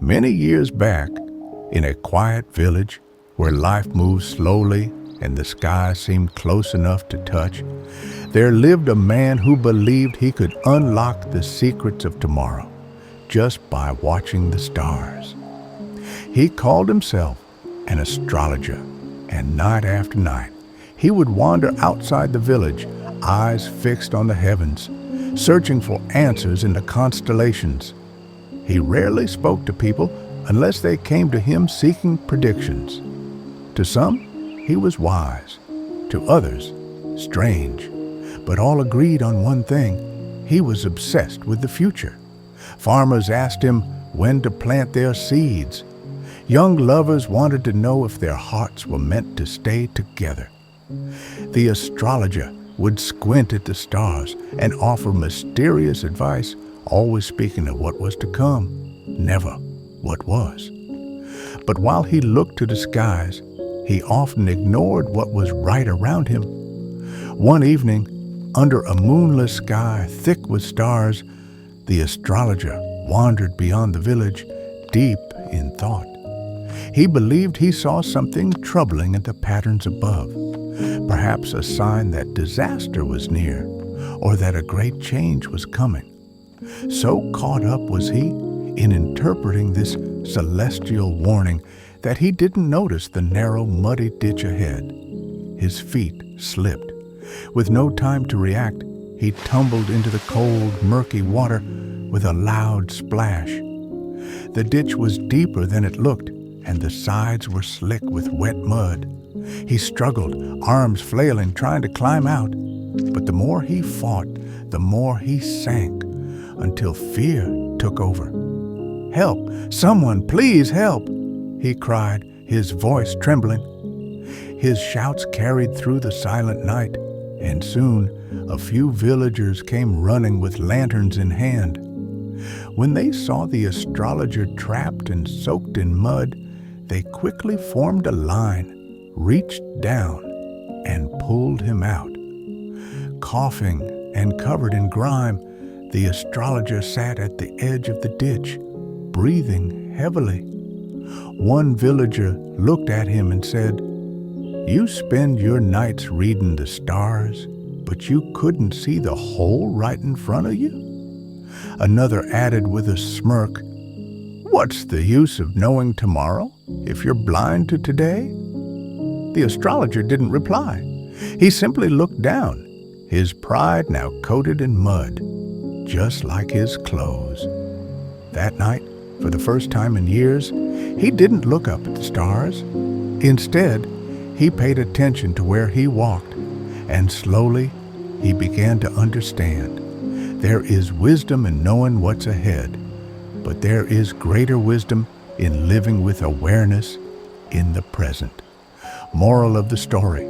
Many years back, in a quiet village where life moved slowly and the sky seemed close enough to touch, there lived a man who believed he could unlock the secrets of tomorrow just by watching the stars. He called himself an astrologer, and night after night, he would wander outside the village, eyes fixed on the heavens, searching for answers in the constellations. He rarely spoke to people unless they came to him seeking predictions. To some, he was wise. To others, strange. But all agreed on one thing: he was obsessed with the future. Farmers asked him when to plant their seeds. Young lovers wanted to know if their hearts were meant to stay together. The astrologer would squint at the stars and offer mysterious advice, always speaking of what was to come, never what was. But while he looked to the skies, he often ignored what was right around him. One evening, under a moonless sky thick with stars, the astrologer wandered beyond the village, deep in thought. He believed he saw something troubling in the patterns above, perhaps a sign that disaster was near, or that a great change was coming. So caught up was he in interpreting this celestial warning that he didn't notice the narrow, muddy ditch ahead. His feet slipped. With no time to react, he tumbled into the cold, murky water with a loud splash. The ditch was deeper than it looked, and the sides were slick with wet mud. He struggled, arms flailing, trying to climb out. But the more he fought, the more he sank, until fear took over. "Help! Someone, please help!" he cried, his voice trembling. His shouts carried through the silent night, and soon a few villagers came running with lanterns in hand. When they saw the astrologer trapped and soaked in mud, they quickly formed a line, reached down, and pulled him out. Coughing and covered in grime, the astrologer sat at the edge of the ditch, breathing heavily. One villager looked at him and said, "You spend your nights reading the stars, but you couldn't see the hole right in front of you?" Another added with a smirk, "What's the use of knowing tomorrow if you're blind to today?" The astrologer didn't reply. He simply looked down, his pride now coated in mud, just like his clothes. That night, for the first time in years, he didn't look up at the stars. Instead, he paid attention to where he walked, and slowly he began to understand. There is wisdom in knowing what's ahead, but there is greater wisdom in living with awareness in the present. Moral of the story: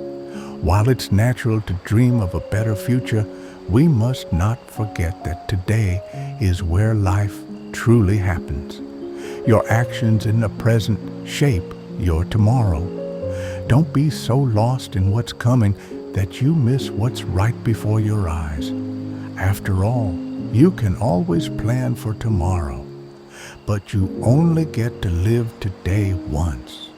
while it's natural to dream of a better future, we must not forget that today is where life truly happens. Your actions in the present shape your tomorrow. Don't be so lost in what's coming that you miss what's right before your eyes. After all, you can always plan for tomorrow, but you only get to live today once.